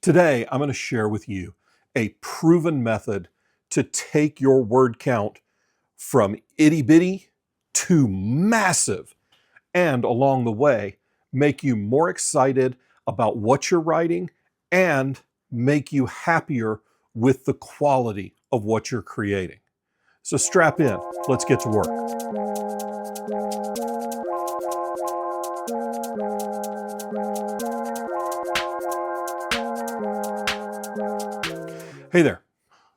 Today, I'm going to share with you a proven method to take your word count from itty bitty to massive, and along the way, make you more excited about what you're writing and make you happier with the quality of what you're creating. So strap in, let's get to work. Hey there,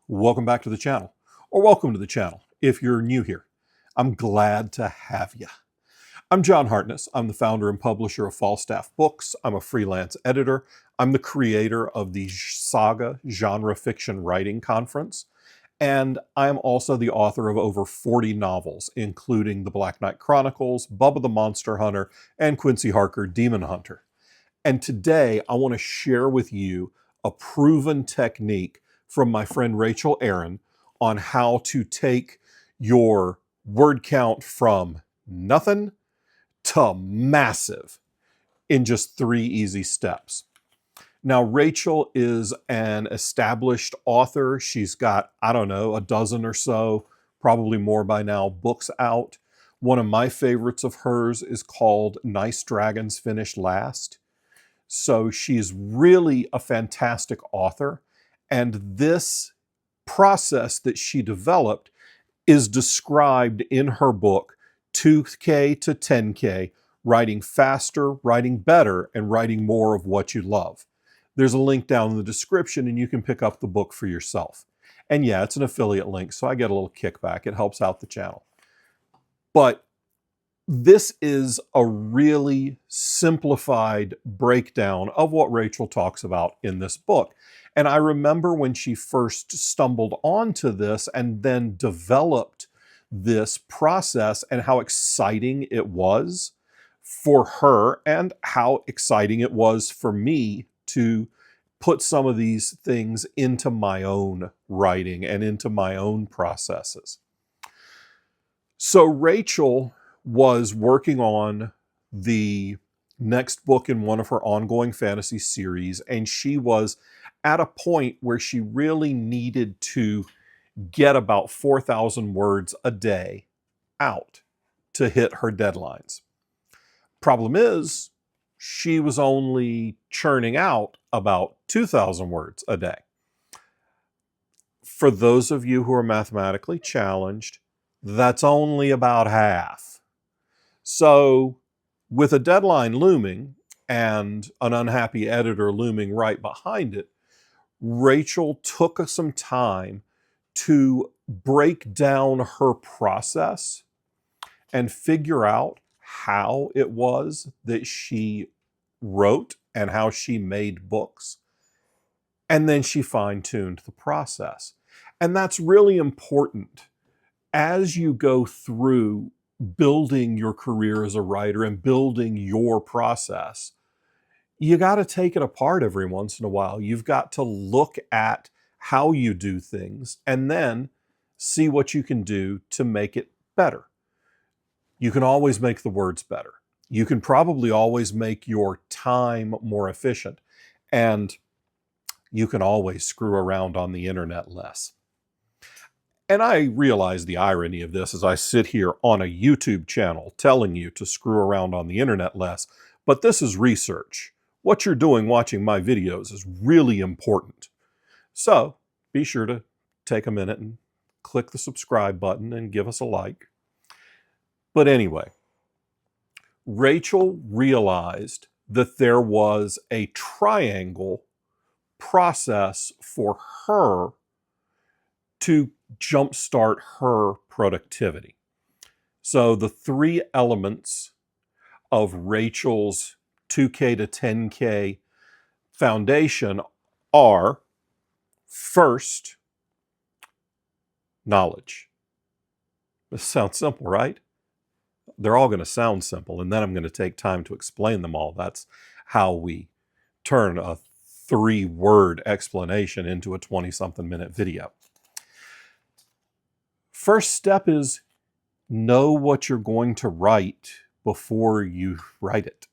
welcome back to the channel, or welcome to the channel if you're new here. I'm glad to have you. I'm John Hartness. I'm the founder and publisher of Falstaff Books. I'm a freelance editor. I'm the creator of the Saga Genre Fiction Writing Conference. And I'm also the author of over 40 novels, including The Black Knight Chronicles, Bubba the Monster Hunter, and Quincy Harker, Demon Hunter. And today I want to share with you a proven technique from my friend Rachel Aaron on how to take your word count from nothing to massive in just 3 easy steps. Now, Rachel is an established author. She's got, I don't know, a dozen or so, probably more by now, books out. One of my favorites of hers is called Nice Dragons Finish Last. So she's really a fantastic author. And this process that she developed is described in her book, 2K to 10K, Writing Faster, Writing Better, and Writing More of What You Love. There's a link down in the description and you can pick up the book for yourself. And yeah, it's an affiliate link, so I get a little kickback. It helps out the channel. But this is a really simplified breakdown of what Rachel talks about in this book. And I remember when she first stumbled onto this and then developed this process and how exciting it was for her and how exciting it was for me to put some of these things into my own writing and into my own processes. So Rachel was working on the next book in one of her ongoing fantasy series, and she was at a point where she really needed to get about 4,000 words a day out to hit her deadlines. Problem is, she was only churning out about 2,000 words a day. For those of you who are mathematically challenged, that's only about half. So with a deadline looming and an unhappy editor looming right behind it, Rachel took some time to break down her process and figure out how it was that she wrote and how she made books. And then she fine-tuned the process. And that's really important as you go through building your career as a writer and building your process. You got to take it apart every once in a while. You've got to look at how you do things and then see what you can do to make it better. You can always make the words better. You can probably always make your time more efficient. And you can always screw around on the internet less. And I realize the irony of this as I sit here on a YouTube channel telling you to screw around on the internet less, but this is research. What you're doing watching my videos is really important. So be sure to take a minute and click the subscribe button and give us a like. But anyway, Rachel realized that there was a triangle process for her to jumpstart her productivity. So the 3 elements of Rachel's 2K to 10K foundation are, first, knowledge. This sounds simple, right? They're all going to sound simple, and then I'm going to take time to explain them all. That's how we turn a 3-word explanation into a 20-something minute video. First step is know what you're going to write before you write it.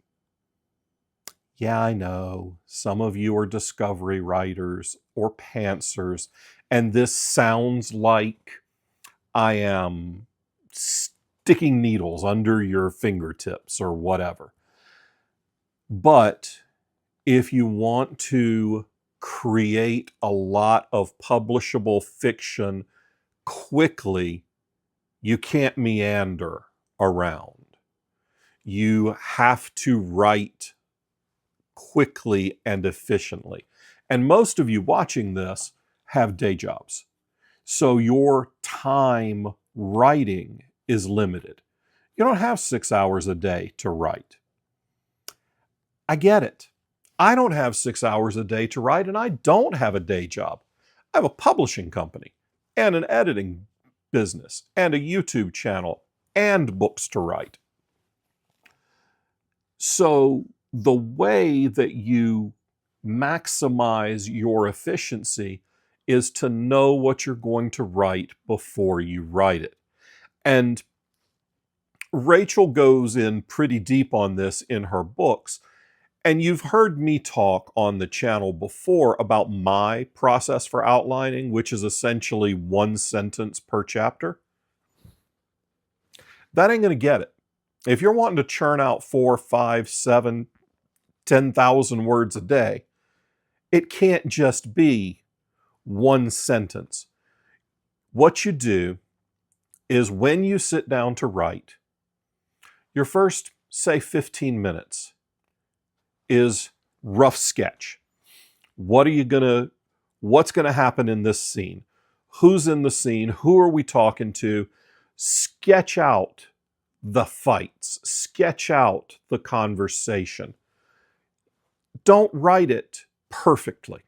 Yeah, I know. Some of you are discovery writers or pantsers, and this sounds like I am sticking needles under your fingertips or whatever. But if you want to create a lot of publishable fiction quickly, you can't meander around. You have to write quickly and efficiently. And most of you watching this have day jobs. So your time writing is limited. You don't have 6 hours a day to write. I get it. I don't have 6 hours a day to write, and I don't have a day job. I have a publishing company and an editing business and a YouTube channel and books to write. So the way that you maximize your efficiency is to know what you're going to write before you write it. And Rachel goes in pretty deep on this in her books. And you've heard me talk on the channel before about my process for outlining, which is essentially 1 sentence per chapter. That ain't going to get it. If you're wanting to churn out 4, 5, 7, 10,000 words a day, it can't just be 1 sentence. What you do is when you sit down to write, your first, say, 15 minutes is rough sketch. What's going to happen in this scene? Who's in the scene? Who are we talking to? Sketch out the fights. Sketch out the conversation. Don't write it perfectly.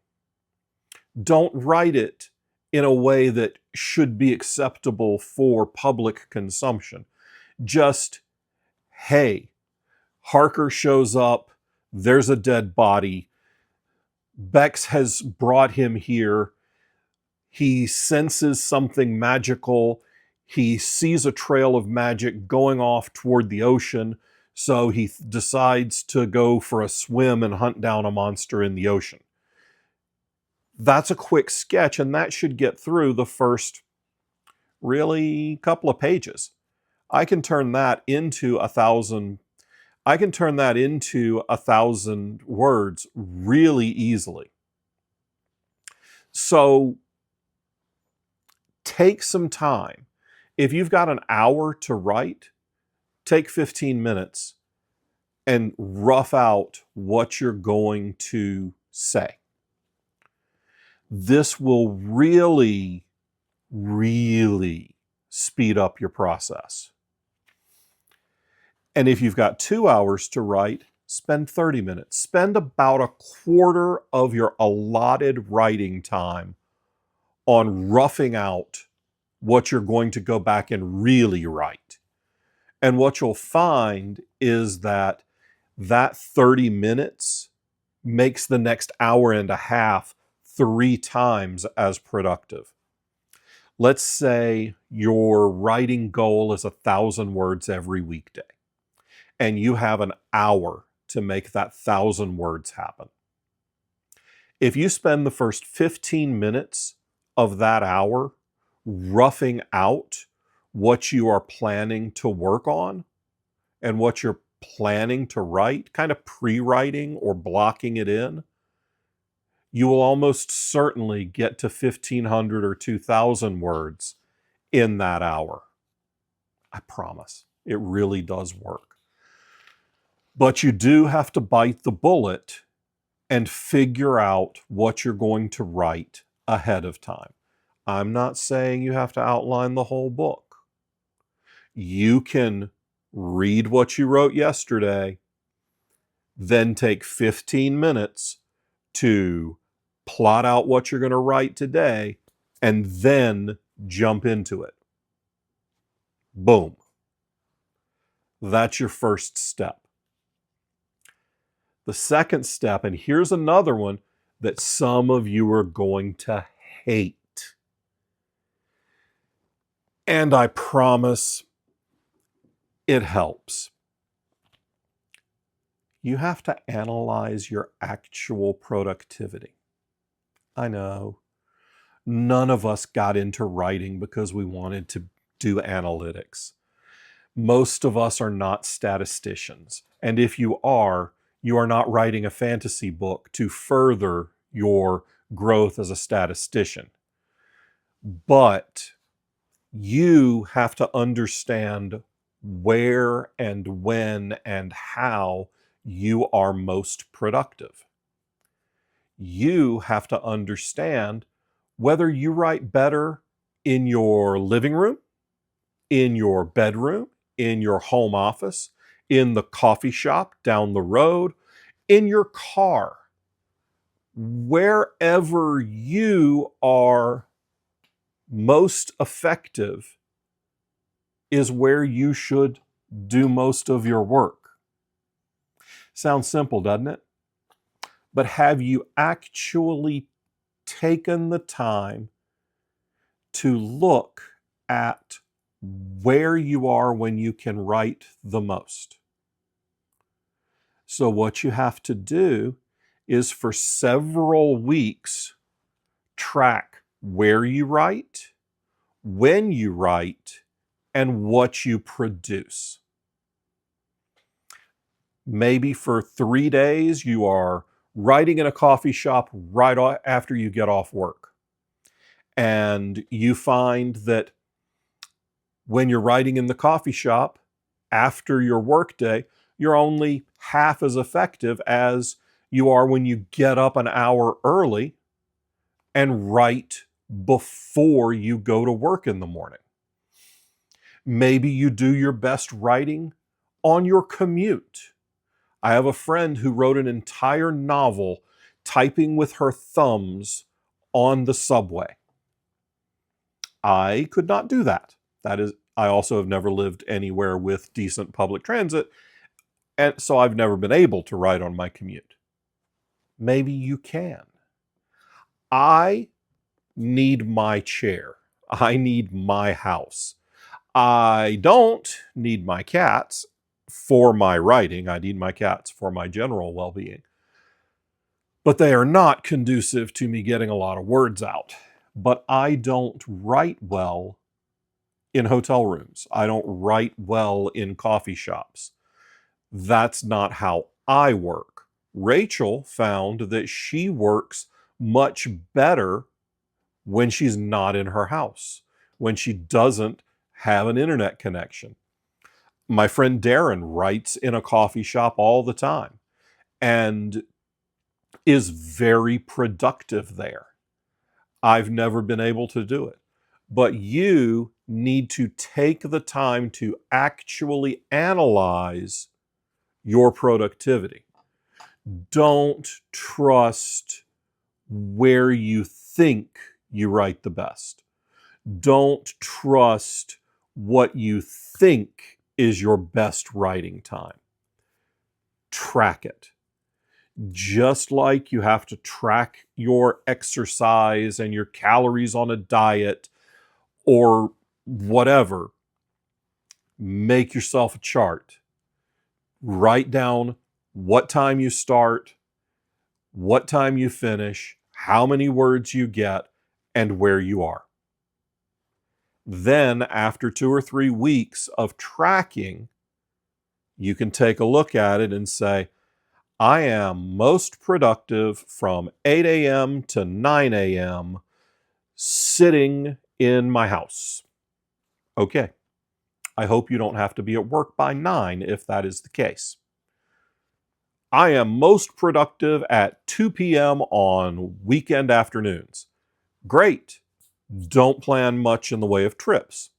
Don't write it in a way that should be acceptable for public consumption. Just, hey, Harker shows up, there's a dead body, Bex has brought him here, he senses something magical, he sees a trail of magic going off toward the ocean, so he decides to go for a swim and hunt down a monster in the ocean. That's a quick sketch, and that should get through the first really couple of pages. I can turn that into 1,000 words really easily. So take some time. If you've got an hour to write, take 15 minutes and rough out what you're going to say. This will really, really speed up your process. And if you've got 2 hours to write, spend 30 minutes. Spend about a quarter of your allotted writing time on roughing out what you're going to go back and really write. And what you'll find is that 30 minutes makes the next hour and a half 3 times as productive. Let's say your writing goal is 1,000 words every weekday, and you have an hour to make that 1,000 words happen. If you spend the first 15 minutes of that hour roughing out what you are planning to work on and what you're planning to write, kind of pre-writing or blocking it in, you will almost certainly get to 1,500 or 2,000 words in that hour. I promise. It really does work. But you do have to bite the bullet and figure out what you're going to write ahead of time. I'm not saying you have to outline the whole book. You can read what you wrote yesterday, then take 15 minutes to plot out what you're going to write today, and then jump into it. Boom. That's your first step. The second step, and here's another one that some of you are going to hate. And I promise it helps. You have to analyze your actual productivity. I know. None of us got into writing because we wanted to do analytics. Most of us are not statisticians. And if you are not writing a fantasy book to further your growth as a statistician. But you have to understand where and when and how you are most productive. You have to understand whether you write better in your living room, in your bedroom, in your home office, in the coffee shop down the road, in your car. Wherever you are most effective is where you should do most of your work. Sounds simple, doesn't it? But have you actually taken the time to look at where you are when you can write the most? So what you have to do is for several weeks track where you write, when you write, and what you produce. Maybe for 3 days you are writing in a coffee shop right after you get off work. And you find that when you're writing in the coffee shop after your workday, you're only half as effective as you are when you get up an hour early and write before you go to work in the morning. Maybe you do your best writing on your commute. I have a friend who wrote an entire novel typing with her thumbs on the subway. I could not do that. I also have never lived anywhere with decent public transit, and so I've never been able to write on my commute. Maybe you can. I need my chair. I need my house. I don't need my cats for my writing. I need my cats for my general well-being. But they are not conducive to me getting a lot of words out. But I don't write well in hotel rooms. I don't write well in coffee shops. That's not how I work. Rachel found that she works much better when she's not in her house, when she doesn't have an internet connection. My friend Darren writes in a coffee shop all the time and is very productive there. I've never been able to do it. But you need to take the time to actually analyze your productivity. Don't trust where you think you write the best. Don't trust what you think is your best writing time. Track it. Just like you have to track your exercise and your calories on a diet or whatever, make yourself a chart. Write down what time you start, what time you finish, how many words you get, and where you are. Then, after 2 or 3 weeks of tracking, you can take a look at it and say, I am most productive from 8 a.m. to 9 a.m. sitting in my house. Okay. I hope you don't have to be at work by 9 if that is the case. I am most productive at 2 p.m. on weekend afternoons. Great. Don't plan much in the way of trips.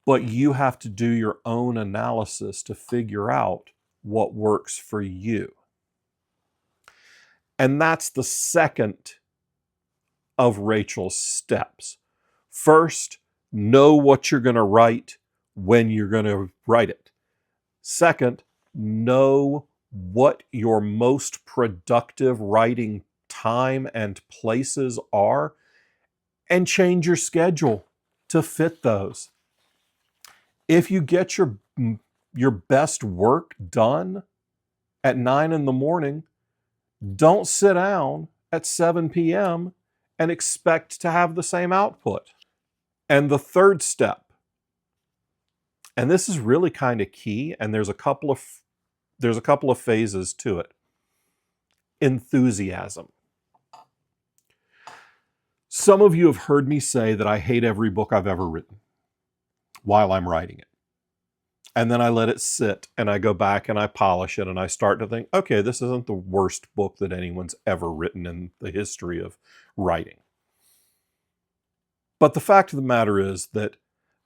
But you have to do your own analysis to figure out what works for you. And that's the second of Rachel's steps. First, know what you're going to write when you're going to write it. Second, know what your most productive writing time and places are and change your schedule to fit those. If you get your your best work done at 9 in the morning, don't sit down at 7 p.m. and expect to have the same output. And the third step, and this is really kind of key, and there's a couple of phases to it. Enthusiasm. Some of you have heard me say that I hate every book I've ever written while I'm writing it. And then I let it sit and I go back and I polish it and I start to think, okay, this isn't the worst book that anyone's ever written in the history of writing. But the fact of the matter is that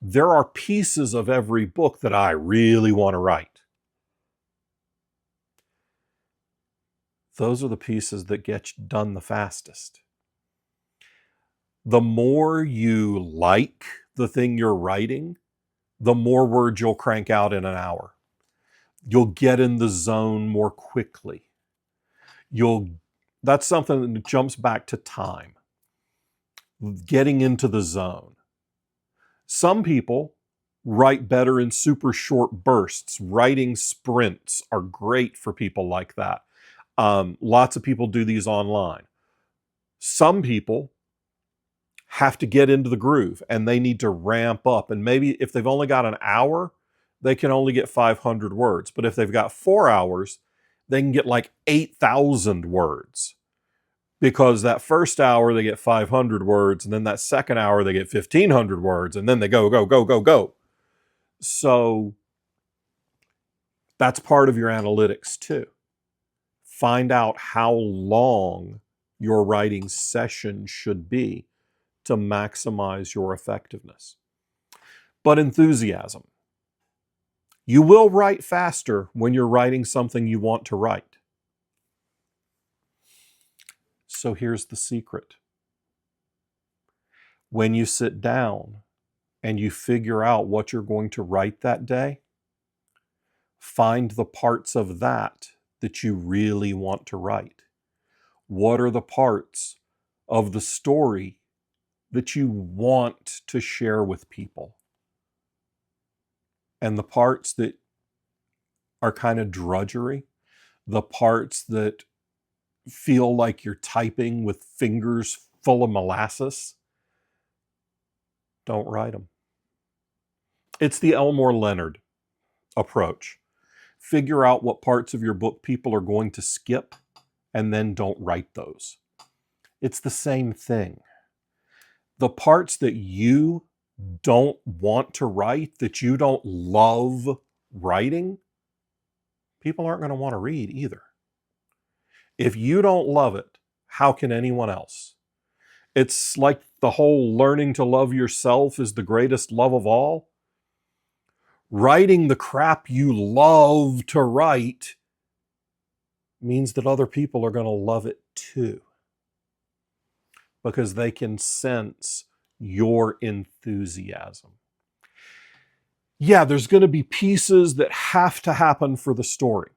there are pieces of every book that I really want to write. Those are the pieces that get done the fastest. The more you like the thing you're writing, the more words you'll crank out in an hour. You'll get in the zone more quickly. That's something that jumps back to time. Getting into the zone. Some people write better in super short bursts. Writing sprints are great for people like that. Lots of people do these online. Some people have to get into the groove and they need to ramp up. And maybe if they've only got an hour, they can only get 500 words. But if they've got 4 hours, they can get like 8,000 words. Because that first hour, they get 500 words. And then that second hour, they get 1,500 words. And then they go, go, go, go, go. So that's part of your analytics too. Find out how long your writing session should be to maximize your effectiveness. But enthusiasm. You will write faster when you're writing something you want to write. So here's the secret. When you sit down and you figure out what you're going to write that day, find the parts of that you really want to write. What are the parts of the story that you want to share with people? And the parts that are kind of drudgery, the parts that feel like you're typing with fingers full of molasses, don't write them. It's the Elmore Leonard approach. Figure out what parts of your book people are going to skip and then don't write those. It's the same thing. The parts that you don't want to write, that you don't love writing, people aren't going to want to read either. If you don't love it, how can anyone else? It's like the whole learning to love yourself is the greatest love of all. Writing the crap you love to write means that other people are going to love it too, because they can sense your enthusiasm. Yeah, there's going to be pieces that have to happen for the story.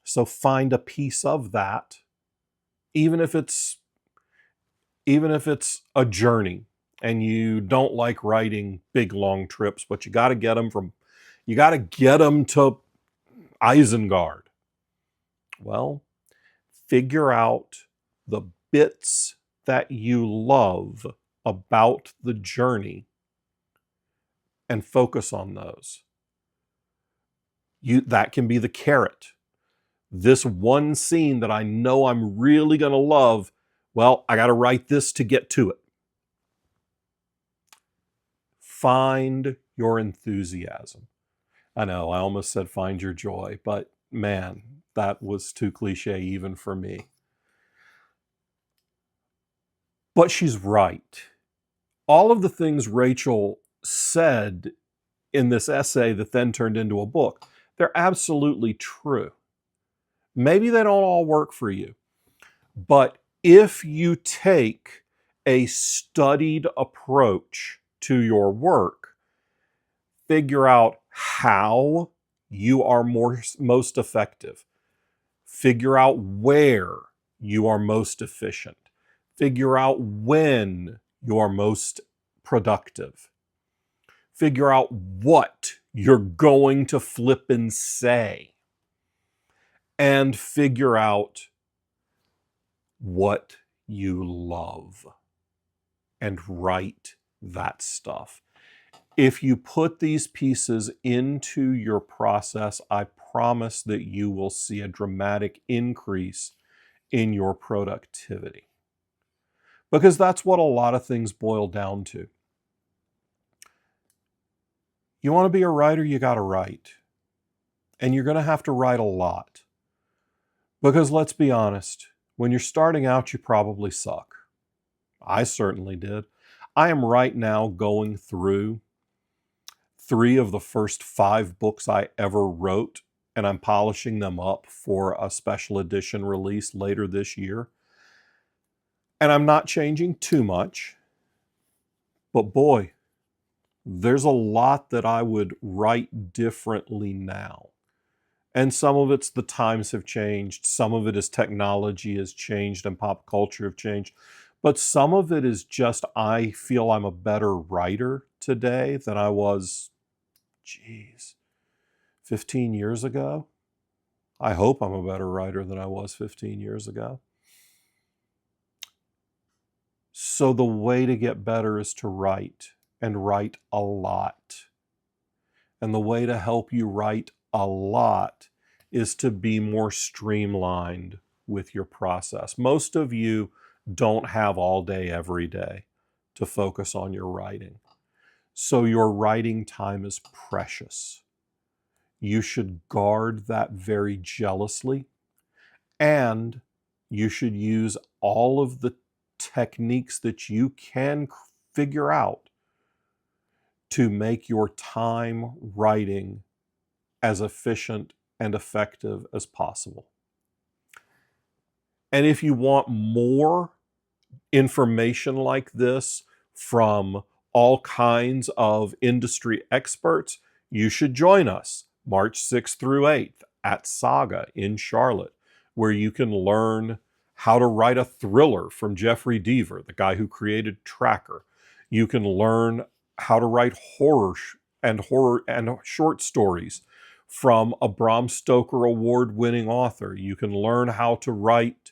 So find a piece of that, even if it's a journey and you don't like writing big long trips, but you got to get them to Isengard. Well, figure out the bits that you love about the journey and focus on those. That can be the carrot. This one scene that I know I'm really going to love, well, I got to write this to get to it. Find your enthusiasm. I know, I almost said find your joy, but man, that was too cliche even for me. But she's right. All of the things Rachel said in this essay that then turned into a book, they're absolutely true. Maybe they don't all work for you, but if you take a studied approach to your work, figure out how you are most effective, figure out where you are most efficient, figure out when you are most productive, figure out what You're going to flip and say and figure out what you love and write that stuff. If you put these pieces into your process, I promise that you will see a dramatic increase in your productivity. Because that's what a lot of things boil down to. You want to be a writer, you got to write. And you're going to have to write a lot. Because let's be honest, when you're starting out, you probably suck. I certainly did. I am right now going through 3 of the first 5 books I ever wrote, and I'm polishing them up for a special edition release later this year. And I'm not changing too much, but boy, there's a lot that I would write differently now. And some of it's the times have changed. Some of it is technology has changed and pop culture have changed. But some of it is just I feel I'm a better writer today than I was, 15 years ago. I hope I'm a better writer than I was 15 years ago. So the way to get better is to write, and write a lot. And the way to help you write a lot is to be more streamlined with your process. Most of you don't have all day, every day to focus on your writing. So your writing time is precious. You should guard that very jealously, and you should use all of the techniques that you can figure out to make your time writing as efficient and effective as possible. And if you want more information like this from all kinds of industry experts, you should join us March 6th through 8th at Saga in Charlotte, where you can learn how to write a thriller from Jeffrey Deaver, the guy who created Tracker. You can learn how to write horror and short stories from a Bram Stoker award-winning author. You can learn how to write,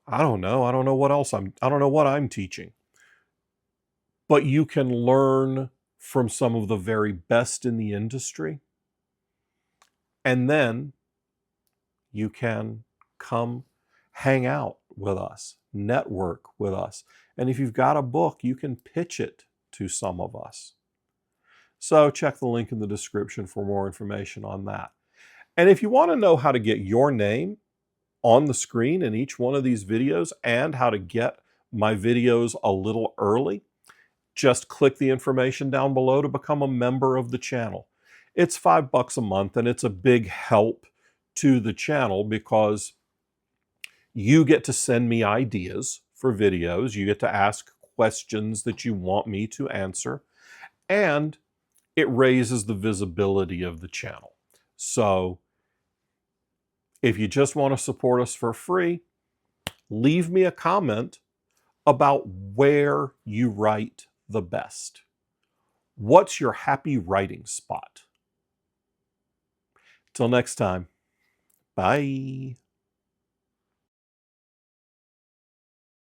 I don't know what I'm teaching. But you can learn from some of the very best in the industry. And then you can come hang out with us, network with us. And if you've got a book, you can pitch it to some of us. So check the link in the description for more information on that. And if you want to know how to get your name on the screen in each one of these videos and how to get my videos a little early, just click the information down below to become a member of the channel. It's $5 a month, and it's a big help to the channel because you get to send me ideas for videos. You get to ask questions that you want me to answer, and it raises the visibility of the channel. So if you just want to support us for free, leave me a comment about where you write the best. What's your happy writing spot? Till next time, bye.